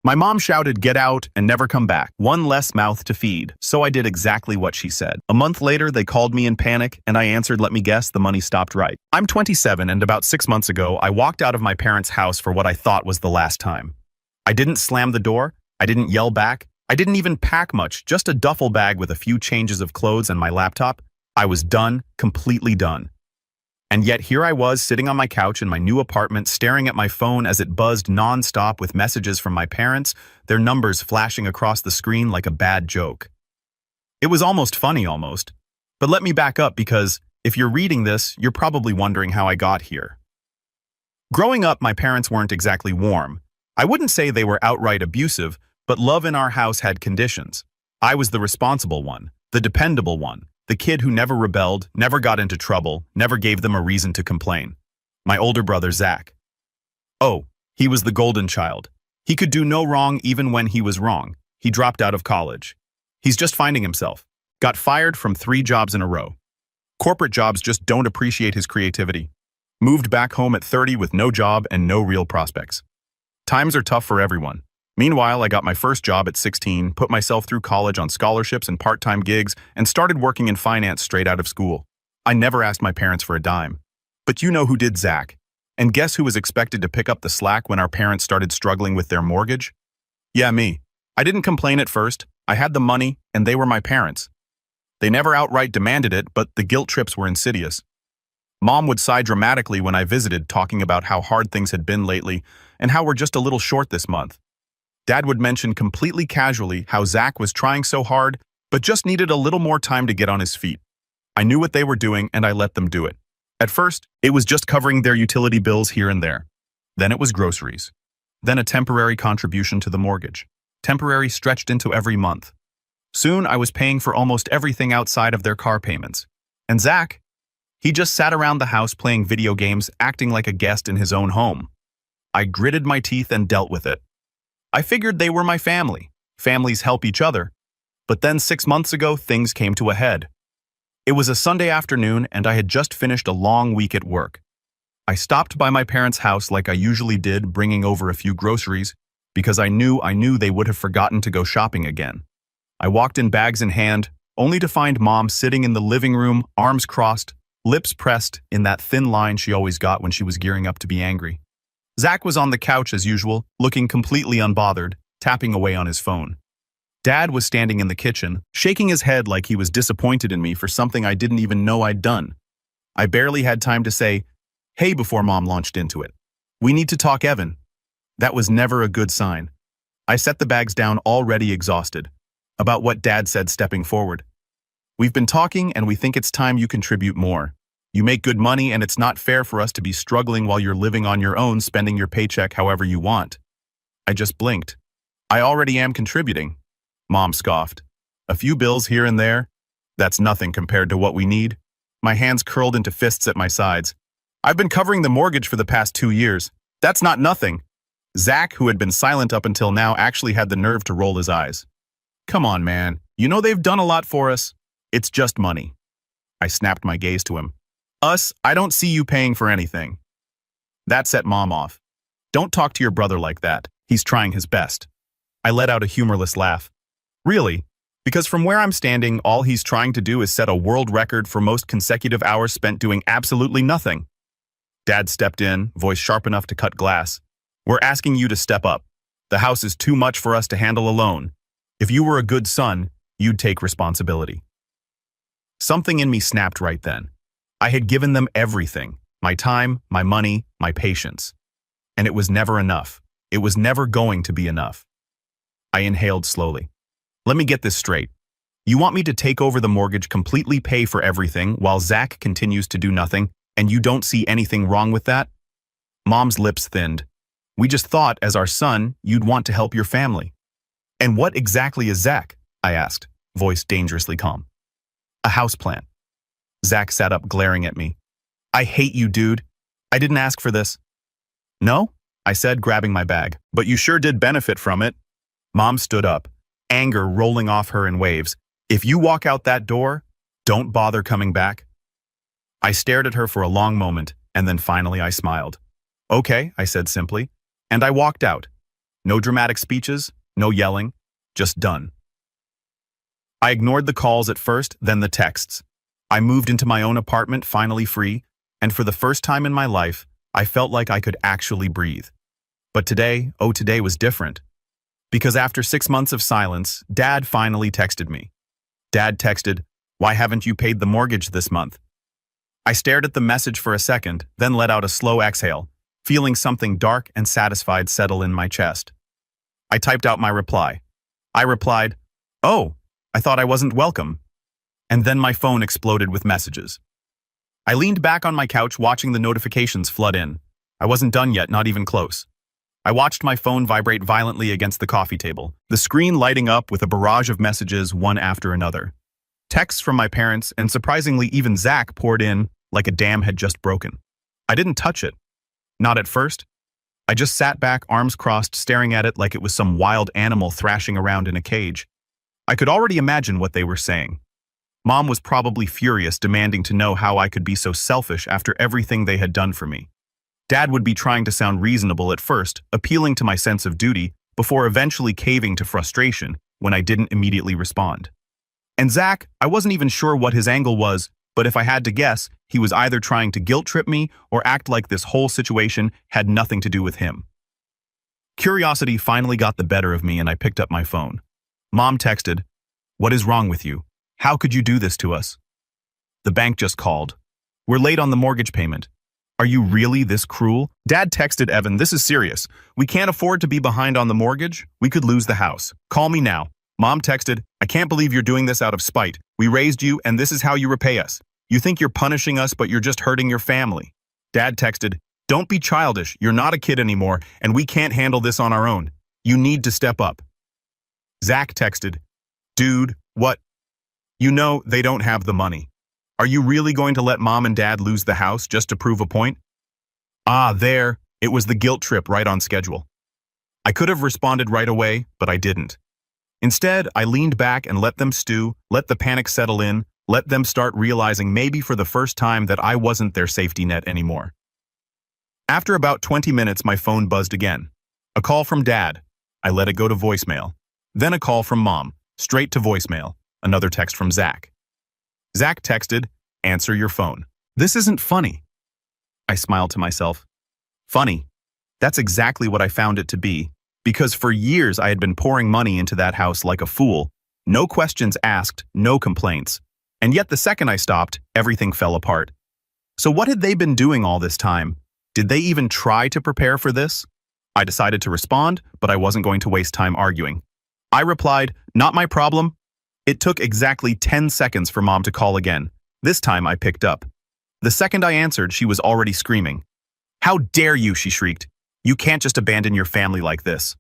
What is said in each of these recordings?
My mom shouted, "Get out and never come back." One less mouth to feed, so I did exactly what she said. A month later, they called me in panic, and I answered, "Let me guess, the money stopped right." I'm 27, and about 6 months ago, I walked out of my parents' house for what I thought was the last time. I didn't slam the door, I didn't yell back, I didn't even pack much, just a duffel bag with a few changes of clothes and my laptop. I was done, completely done. And yet here I was sitting on my couch in my new apartment staring at my phone as it buzzed non-stop with messages from my parents, their numbers flashing across the screen like a bad joke. It was almost funny almost. But let me back up because if you're reading this, you're probably wondering how I got here. Growing up, my parents weren't exactly warm. I wouldn't say they were outright abusive, but love in our house had conditions. I was the responsible one, the dependable one. The kid who never rebelled, never got into trouble, never gave them a reason to complain. My older brother, Zach. Oh, he was the golden child. He could do no wrong even when he was wrong. He dropped out of college. He's just finding himself. Got fired from 3 jobs in a row. Corporate jobs just don't appreciate his creativity. Moved back home at 30 with no job and no real prospects. Times are tough for everyone. Meanwhile, I got my first job at 16, put myself through college on scholarships and part-time gigs, and started working in finance straight out of school. I never asked my parents for a dime. But you know who did, Zach. And guess who was expected to pick up the slack when our parents started struggling with their mortgage? Yeah, me. I didn't complain at first. I had the money, and they were my parents. They never outright demanded it, but the guilt trips were insidious. Mom would sigh dramatically when I visited, talking about how hard things had been lately and how we're just a little short this month. Dad would mention completely casually how Zach was trying so hard, but just needed a little more time to get on his feet. I knew what they were doing, and I let them do it. At first, it was just covering their utility bills here and there. Then it was groceries. Then a temporary contribution to the mortgage. Temporary stretched into every month. Soon, I was paying for almost everything outside of their car payments. And Zach, he just sat around the house playing video games, acting like a guest in his own home. I gritted my teeth and dealt with it. I figured they were my family. Families help each other. But then 6 months ago, things came to a head. It was a Sunday afternoon, and I had just finished a long week at work. I stopped by my parents' house like I usually did, bringing over a few groceries, because I knew they would have forgotten to go shopping again. I walked in bags in hand, only to find Mom sitting in the living room, arms crossed, lips pressed in that thin line she always got when she was gearing up to be angry. Zach was on the couch as usual, looking completely unbothered, tapping away on his phone. Dad was standing in the kitchen, shaking his head like he was disappointed in me for something I didn't even know I'd done. I barely had time to say, "Hey," before Mom launched into it. "We need to talk, Evan." That was never a good sign. I set the bags down, already exhausted. About what Dad said, stepping forward. "We've been talking, and we think it's time you contribute more. You make good money, and it's not fair for us to be struggling while you're living on your own, spending your paycheck however you want." I just blinked. "I already am contributing." Mom scoffed. "A few bills here and there? That's nothing compared to what we need." My hands curled into fists at my sides. "I've been covering the mortgage for the past 2 years. That's not nothing." Zach, who had been silent up until now, actually had the nerve to roll his eyes. "Come on, man. You know they've done a lot for us. It's just money." I snapped my gaze to him. "Us, I don't see you paying for anything." That set Mom off. "Don't talk to your brother like that. He's trying his best." I let out a humorless laugh. "Really? Because from where I'm standing, all he's trying to do is set a world record for most consecutive hours spent doing absolutely nothing." Dad stepped in, voice sharp enough to cut glass. "We're asking you to step up. The house is too much for us to handle alone. If you were a good son, you'd take responsibility." Something in me snapped right then. I had given them everything, my time, my money, my patience. And it was never enough. It was never going to be enough. I inhaled slowly. "Let me get this straight. You want me to take over the mortgage, completely pay for everything, while Zach continues to do nothing, and you don't see anything wrong with that?" Mom's lips thinned. "We just thought, as our son, you'd want to help your family." "And what exactly is Zach?" I asked, voice dangerously calm. "A houseplant." Zach sat up, glaring at me. "I hate you, dude. I didn't ask for this." "No?" I said, grabbing my bag. "But you sure did benefit from it." Mom stood up, anger rolling off her in waves. "If you walk out that door, don't bother coming back." I stared at her for a long moment, and then finally I smiled. "Okay," I said simply, and I walked out. No dramatic speeches, no yelling, just done. I ignored the calls at first, then the texts. I moved into my own apartment, finally free, and for the first time in my life, I felt like I could actually breathe. But today, oh today was different. Because after 6 months of silence, Dad finally texted me. Dad texted, "Why haven't you paid the mortgage this month?" I stared at the message for a second, then let out a slow exhale, feeling something dark and satisfied settle in my chest. I typed out my reply. I replied, "Oh, I thought I wasn't welcome." And then my phone exploded with messages. I leaned back on my couch watching the notifications flood in. I wasn't done yet, not even close. I watched my phone vibrate violently against the coffee table, the screen lighting up with a barrage of messages one after another. Texts from my parents, and surprisingly even Zach, poured in like a dam had just broken. I didn't touch it. Not at first. I just sat back, arms crossed, staring at it like it was some wild animal thrashing around in a cage. I could already imagine what they were saying. Mom was probably furious, demanding to know how I could be so selfish after everything they had done for me. Dad would be trying to sound reasonable at first, appealing to my sense of duty, before eventually caving to frustration when I didn't immediately respond. And Zach, I wasn't even sure what his angle was, but if I had to guess, he was either trying to guilt-trip me or act like this whole situation had nothing to do with him. Curiosity finally got the better of me and I picked up my phone. Mom texted, "What is wrong with you? How could you do this to us?" "The bank just called. We're late on the mortgage payment." "Are you really this cruel?" Dad texted Evan, "This is serious. We can't afford to be behind on the mortgage. We could lose the house. Call me now." Mom texted, "I can't believe you're doing this out of spite. We raised you and this is how you repay us. You think you're punishing us, but you're just hurting your family." Dad texted, "Don't be childish. You're not a kid anymore, and we can't handle this on our own. You need to step up." Zach texted, "Dude, what? You know they don't have the money. Are you really going to let Mom and Dad lose the house just to prove a point?" There. It was the guilt trip right on schedule. I could have responded right away, but I didn't. Instead, I leaned back and let them stew, let the panic settle in, let them start realizing maybe for the first time that I wasn't their safety net anymore. After about 20 minutes, my phone buzzed again. A call from Dad. I let it go to voicemail. Then a call from Mom, straight to voicemail. Another text from Zach. Zach texted, "Answer your phone." "This isn't funny." I smiled to myself. Funny. That's exactly what I found it to be. Because for years I had been pouring money into that house like a fool. No questions asked, no complaints. And yet the second I stopped, everything fell apart. So what had they been doing all this time? Did they even try to prepare for this? I decided to respond, but I wasn't going to waste time arguing. I replied, "Not my problem." It took exactly 10 seconds for Mom to call again. This time I picked up. The second I answered, she was already screaming. "How dare you," she shrieked. "You can't just abandon your family like this.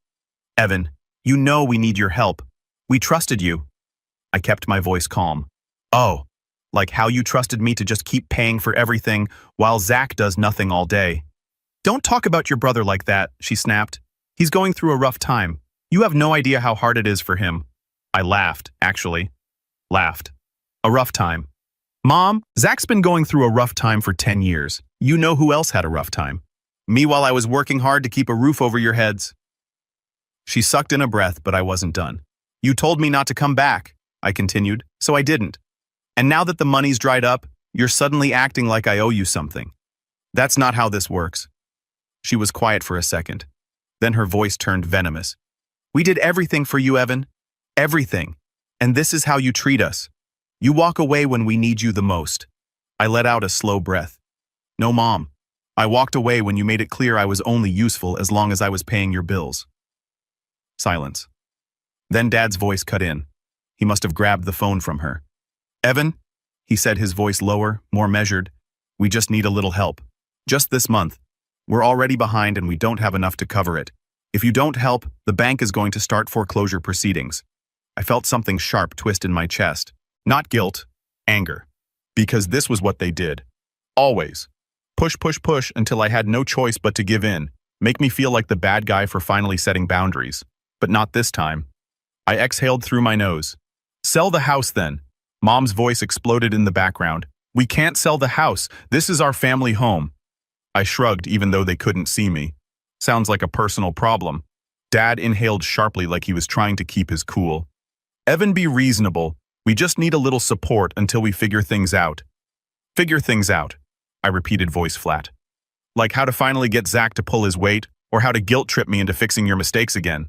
Evan, you know we need your help. We trusted you." I kept my voice calm. "Oh, like how you trusted me to just keep paying for everything while Zach does nothing all day." "Don't talk about your brother like that," she snapped. "He's going through a rough time. You have no idea how hard it is for him." I laughed, actually. Laughed. A rough time. "Mom, Zach's been going through a rough time for 10 years. You know who else had a rough time? Me while I was working hard to keep a roof over your heads." She sucked in a breath, but I wasn't done. "You told me not to come back," I continued, "so I didn't. And now that the money's dried up, you're suddenly acting like I owe you something. That's not how this works." She was quiet for a second. Then her voice turned venomous. "We did everything for you, Evan. Everything. And this is how you treat us. You walk away when we need you the most." I let out a slow breath. "No, Mom. I walked away when you made it clear I was only useful as long as I was paying your bills." Silence. Then Dad's voice cut in. He must have grabbed the phone from her. "Evan," he said, his voice lower, more measured, "we just need a little help. Just this month. We're already behind and we don't have enough to cover it. If you don't help, the bank is going to start foreclosure proceedings." I felt something sharp twist in my chest. Not guilt, anger. Because this was what they did. Always. Push, push, push until I had no choice but to give in. Make me feel like the bad guy for finally setting boundaries. But not this time. I exhaled through my nose. "Sell the house then." Mom's voice exploded in the background. "We can't sell the house. This is our family home." I shrugged even though they couldn't see me. Sounds like a personal problem. Dad inhaled sharply like he was trying to keep his cool. Evan, be reasonable. We just need a little support until we figure things out. Figure things out, I repeated, voice flat. Like how to finally get Zach to pull his weight, or how to guilt trip me into fixing your mistakes again.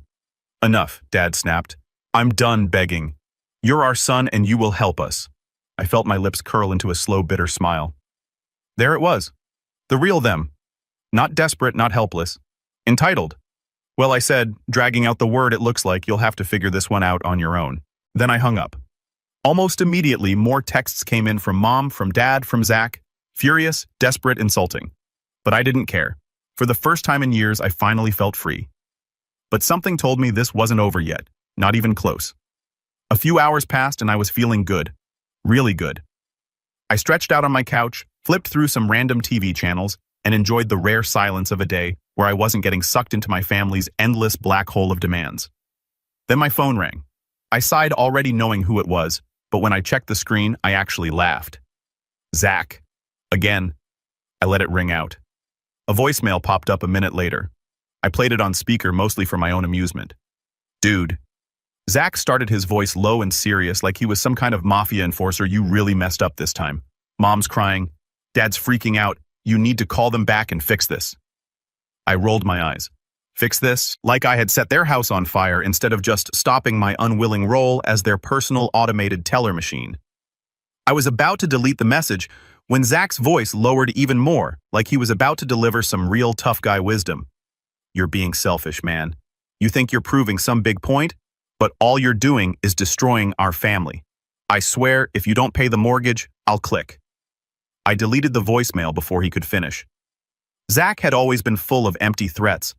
Enough, Dad snapped. I'm done begging. You're our son and you will help us. I felt my lips curl into a slow, bitter smile. There it was. The real them. Not desperate, not helpless. Entitled. Well, I said, dragging out the word, it looks like you'll have to figure this one out on your own. Then I hung up. Almost immediately, more texts came in from Mom, from Dad, from Zach. Furious, desperate, insulting. But I didn't care. For the first time in years, I finally felt free. But something told me this wasn't over yet, not even close. A few hours passed and I was feeling good. Really good. I stretched out on my couch, flipped through some random TV channels, and enjoyed the rare silence of a day where I wasn't getting sucked into my family's endless black hole of demands. Then my phone rang. I sighed, already knowing who it was, but when I checked the screen, I actually laughed. Zach. Again. I let it ring out. A voicemail popped up a minute later. I played it on speaker mostly for my own amusement. Dude. Zach started, his voice low and serious like he was some kind of mafia enforcer. You really messed up this time. Mom's crying. Dad's freaking out. You need to call them back and fix this. I rolled my eyes. Fix this? Like I had set their house on fire instead of just stopping my unwilling role as their personal automated teller machine. I was about to delete the message when Zach's voice lowered even more, like he was about to deliver some real tough guy wisdom. You're being selfish, man. You think you're proving some big point, but all you're doing is destroying our family. I swear, if you don't pay the mortgage, I'll click. I deleted the voicemail before he could finish. Zach had always been full of empty threats.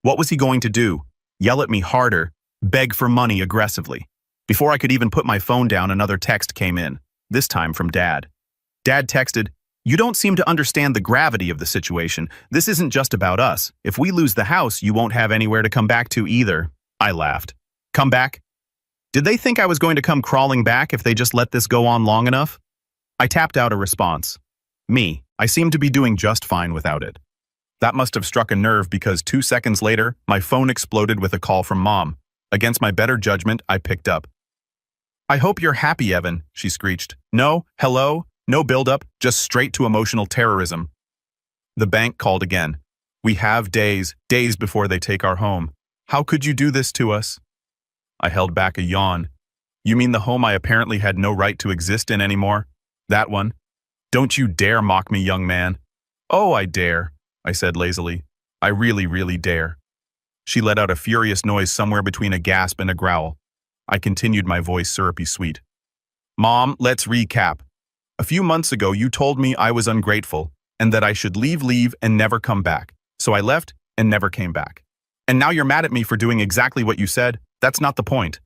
What was he going to do? Yell at me harder, beg for money aggressively. Before I could even put my phone down, another text came in, this time from Dad. Dad texted, "You don't seem to understand the gravity of the situation. This isn't just about us. If we lose the house, you won't have anywhere to come back to either." I laughed. Come back? Did they think I was going to come crawling back if they just let this go on long enough? I tapped out a response. Me, I seem to be doing just fine without it. That must have struck a nerve because 2 seconds later, my phone exploded with a call from Mom. Against my better judgment, I picked up. "I hope you're happy, Evan," she screeched. "No, hello, no build-up, just straight to emotional terrorism." The bank called again. "We have days before they take our home. How could you do this to us?" I held back a yawn. "You mean the home I apparently had no right to exist in anymore? That one? Don't you dare mock me, young man." "Oh, I dare," I said lazily. "I really, really dare." She let out a furious noise somewhere between a gasp and a growl. I continued, my voice syrupy sweet. "Mom, let's recap. A few months ago, you told me I was ungrateful and that I should leave and never come back. So I left and never came back. And now you're mad at me for doing exactly what you said. That's not the point."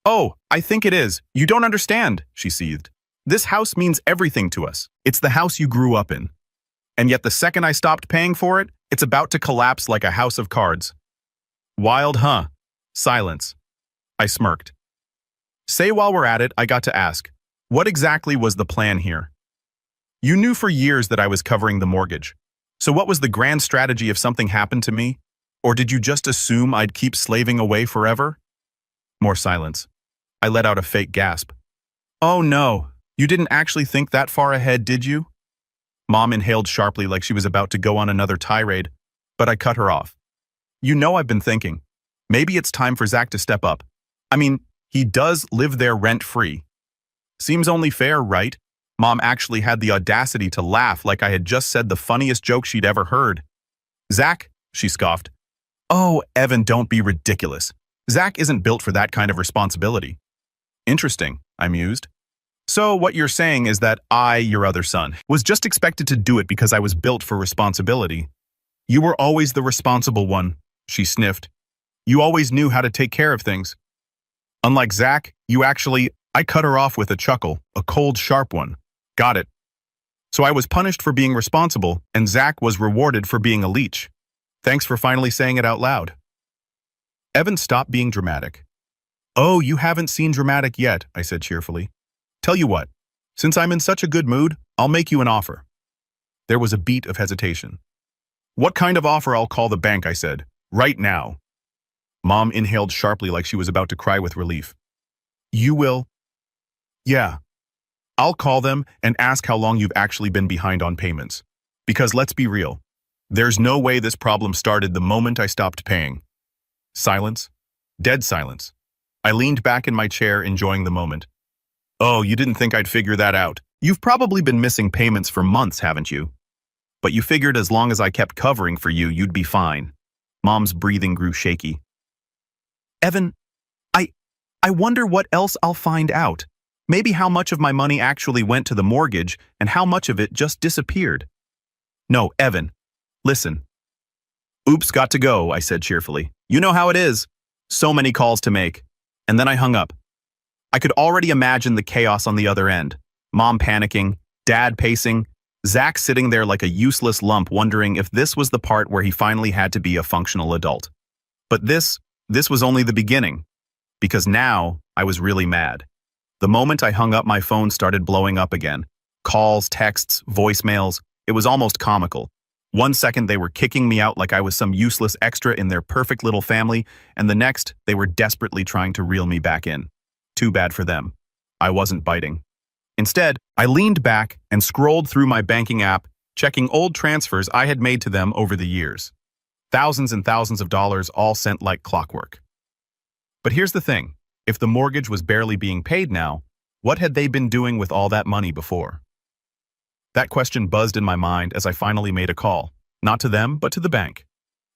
"Oh, I think it is. You don't understand," she seethed. "This house means everything to us. It's the house you grew up in. And yet the second I stopped paying for it, it's about to collapse like a house of cards." Wild, huh? Silence. I smirked. "Say while we're at it, I got to ask, what exactly was the plan here? You knew for years that I was covering the mortgage. So what was the grand strategy if something happened to me? Or did you just assume I'd keep slaving away forever?" More silence. I let out a fake gasp. "Oh no, you didn't actually think that far ahead, did you?" Mom inhaled sharply like she was about to go on another tirade, but I cut her off. "You know I've been thinking. Maybe it's time for Zach to step up. I mean, he does live there rent-free. Seems only fair, right?" Mom actually had the audacity to laugh like I had just said the funniest joke she'd ever heard. "Zach," she scoffed. "Oh, Evan, don't be ridiculous. Zach isn't built for that kind of responsibility." "Interesting," I mused. "So what you're saying is that I, your other son, was just expected to do it because I was built for responsibility. You were always the responsible one," she sniffed. "You always knew how to take care of things. Unlike Zach, you actually—" I cut her off with a chuckle, a cold, sharp one. "Got it. So I was punished for being responsible, and Zach was rewarded for being a leech. Thanks for finally saying it out loud." Evan stopped being dramatic. "Oh, you haven't seen dramatic yet," I said cheerfully. "Tell you what, since I'm in such a good mood, I'll make you an offer." There was a beat of hesitation. "What kind of offer?" "I'll call the bank," I said. "Right now." Mom inhaled sharply like she was about to cry with relief. You will? Yeah. I'll call them and ask how long you've actually been behind on payments. Because let's be real, there's no way this problem started the moment I stopped paying. Silence. Dead silence. I leaned back in my chair, enjoying the moment. Oh, you didn't think I'd figure that out. You've probably been missing payments for months, haven't you? But you figured as long as I kept covering for you, you'd be fine. Mom's breathing grew shaky. Evan, I wonder what else I'll find out. Maybe how much of my money actually went to the mortgage and how much of it just disappeared. No, Evan, listen. Oops, got to go, I said cheerfully. You know how it is. So many calls to make. And then I hung up. I could already imagine the chaos on the other end. Mom panicking, Dad pacing, Zach sitting there like a useless lump wondering if this was the part where he finally had to be a functional adult. But this was only the beginning. Because now, I was really mad. The moment I hung up, my phone started blowing up again. Calls, texts, voicemails. It was almost comical. 1 second they were kicking me out like I was some useless extra in their perfect little family, and the next they were desperately trying to reel me back in. Too bad for them. I wasn't biting. Instead, I leaned back and scrolled through my banking app, checking old transfers I had made to them over the years. Thousands and thousands of dollars all sent like clockwork. But here's the thing. If the mortgage was barely being paid now, what had they been doing with all that money before? That question buzzed in my mind as I finally made a call. Not to them, but to the bank.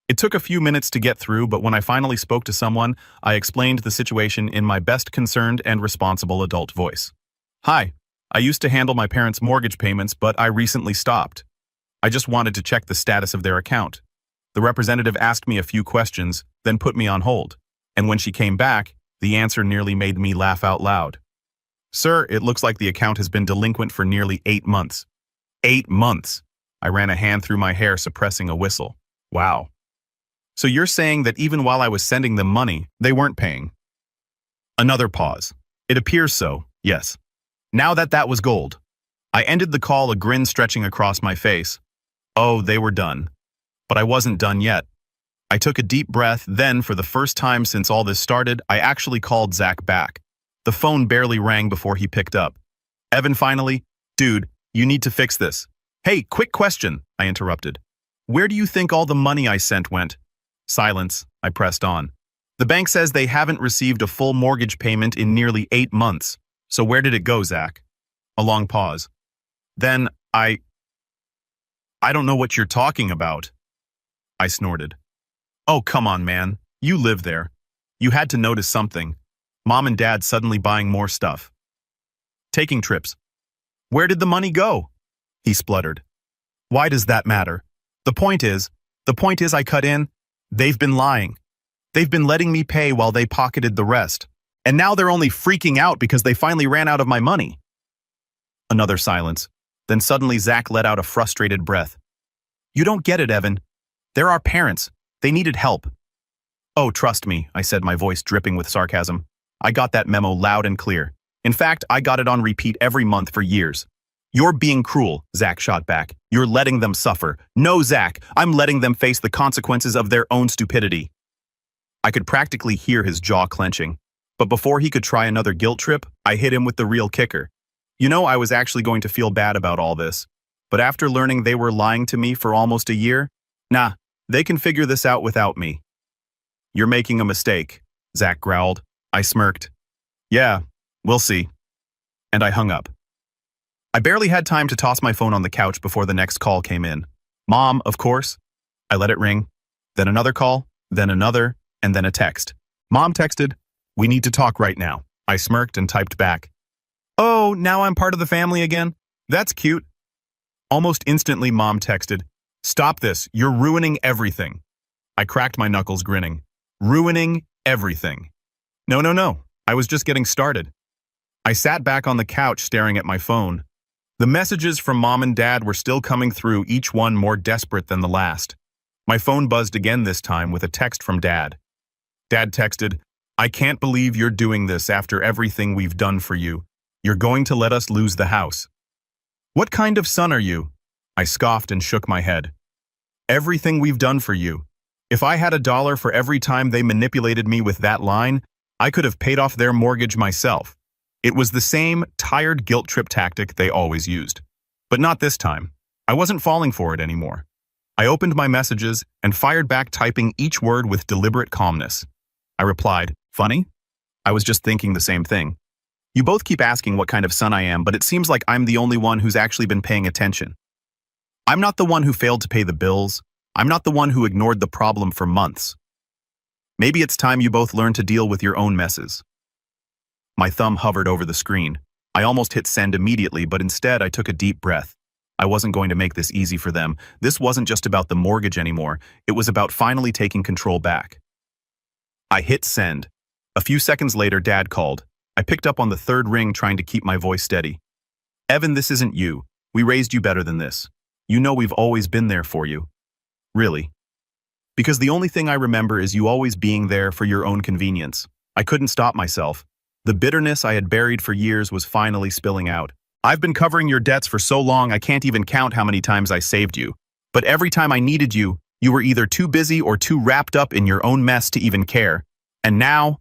It took a few minutes to get through, but when I finally spoke to someone, I explained the situation in my best concerned and responsible adult voice. Hi, I used to handle my parents' mortgage payments, but I recently stopped. I just wanted to check the status of their account. The representative asked me a few questions, then put me on hold. And when she came back, the answer nearly made me laugh out loud. Sir, it looks like the account has been delinquent for nearly 8 months. 8 months! I ran a hand through my hair, suppressing a whistle. Wow. So you're saying that even while I was sending them money, they weren't paying? Another pause. It appears so, yes. Now that was gold. I ended the call, a grin stretching across my face. Oh, they were done. But I wasn't done yet. I took a deep breath, then, for the first time since all this started, I actually called Zach back. The phone barely rang before he picked up. Evan, finally. Dude, you need to fix this. Hey, quick question, I interrupted. Where do you think all the money I sent went? Silence, I pressed on. The bank says they haven't received a full mortgage payment in nearly 8 months. So where did it go, Zach? A long pause. Then, I don't know what you're talking about. I snorted. Oh, come on, man. You live there. You had to notice something. Mom and Dad suddenly buying more stuff. Taking trips. Where did the money go? He spluttered. Why does that matter? The point is I cut in. They've been lying. They've been letting me pay while they pocketed the rest. And now they're only freaking out because they finally ran out of my money. Another silence. Then suddenly Zach let out a frustrated breath. You don't get it, Evan. They're our parents. They needed help. Oh, trust me, I said, my voice dripping with sarcasm. I got that memo loud and clear. In fact, I got it on repeat every month for years. You're being cruel, Zach shot back. You're letting them suffer. No, Zach, I'm letting them face the consequences of their own stupidity. I could practically hear his jaw clenching. But before he could try another guilt trip, I hit him with the real kicker. You know, I was actually going to feel bad about all this. But after learning they were lying to me for almost a year, nah, they can figure this out without me. You're making a mistake, Zach growled. I smirked. Yeah, we'll see. And I hung up. I barely had time to toss my phone on the couch before the next call came in. Mom, of course. I let it ring. Then another call, then another, and then a text. Mom texted, "We need to talk right now." I smirked and typed back, "Oh, now I'm part of the family again? That's cute." Almost instantly, Mom texted, "Stop this, you're ruining everything." I cracked my knuckles, grinning. Ruining everything. No, I was just getting started. I sat back on the couch staring at my phone. The messages from Mom and Dad were still coming through, each one more desperate than the last. My phone buzzed again, this time with a text from Dad. Dad texted, "I can't believe you're doing this after everything we've done for you. You're going to let us lose the house." "What kind of son are you?" I scoffed and shook my head. "Everything we've done for you. If I had $1 for every time they manipulated me with that line, I could have paid off their mortgage myself. It was the same tired guilt trip tactic they always used. But not this time. I wasn't falling for it anymore. I opened my messages and fired back, typing each word with deliberate calmness. I replied, "Funny? I was just thinking the same thing. You both keep asking what kind of son I am, but it seems like I'm the only one who's actually been paying attention. I'm not the one who failed to pay the bills. I'm not the one who ignored the problem for months. Maybe it's time you both learn to deal with your own messes." My thumb hovered over the screen. I almost hit send immediately, but instead I took a deep breath. I wasn't going to make this easy for them. This wasn't just about the mortgage anymore. It was about finally taking control back. I hit send. A few seconds later, Dad called. I picked up on the third ring, trying to keep my voice steady. "Evan, this isn't you. We raised you better than this. You know we've always been there for you." "Really?" "Because the only thing I remember is you always being there for your own convenience." I couldn't stop myself. The bitterness I had buried for years was finally spilling out. "I've been covering your debts for so long I can't even count how many times I saved you. But every time I needed you, you were either too busy or too wrapped up in your own mess to even care. And now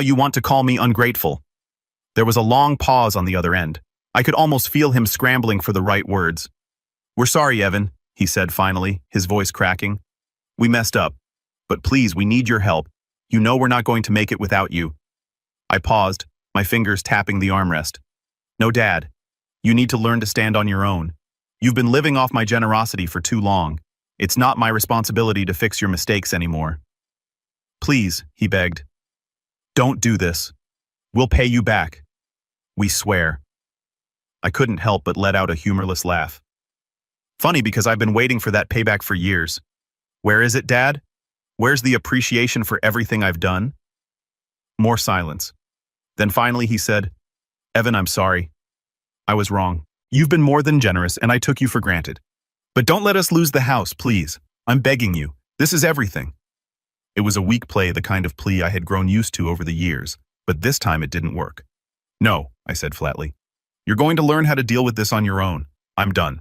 you want to call me ungrateful." There was a long pause on the other end. I could almost feel him scrambling for the right words. "We're sorry, Evan," he said finally, his voice cracking. "We messed up. But please, we need your help. You know we're not going to make it without you." I paused, my fingers tapping the armrest. "No, Dad. You need to learn to stand on your own. You've been living off my generosity for too long. It's not my responsibility to fix your mistakes anymore." "Please," he begged. "Don't do this. We'll pay you back. We swear." I couldn't help but let out a humorless laugh. "Funny, because I've been waiting for that payback for years. Where is it, Dad? Where's the appreciation for everything I've done?" More silence. Then finally he said, "Evan, I'm sorry. I was wrong. You've been more than generous, and I took you for granted. But don't let us lose the house, please. I'm begging you. This is everything." It was a weak play, the kind of plea I had grown used to over the years, but this time it didn't work. "No," I said flatly. "You're going to learn how to deal with this on your own. I'm done."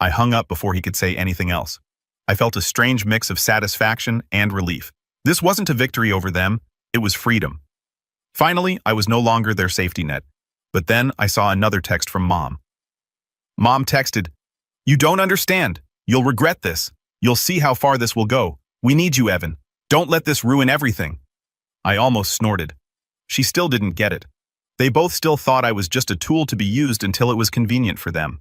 I hung up before he could say anything else. I felt a strange mix of satisfaction and relief. This wasn't a victory over them, it was freedom. Finally, I was no longer their safety net. But then I saw another text from Mom. Mom texted, "You don't understand. You'll regret this. You'll see how far this will go. We need you, Evan. Don't let this ruin everything." I almost snorted. She still didn't get it. They both still thought I was just a tool to be used until it was convenient for them.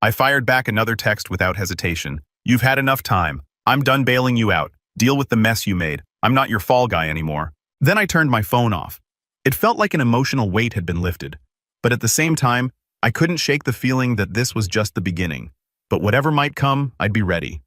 I fired back another text without hesitation. "You've had enough time. I'm done bailing you out. Deal with the mess you made. I'm not your fall guy anymore." Then I turned my phone off. It felt like an emotional weight had been lifted. But at the same time, I couldn't shake the feeling that this was just the beginning. But whatever might come, I'd be ready.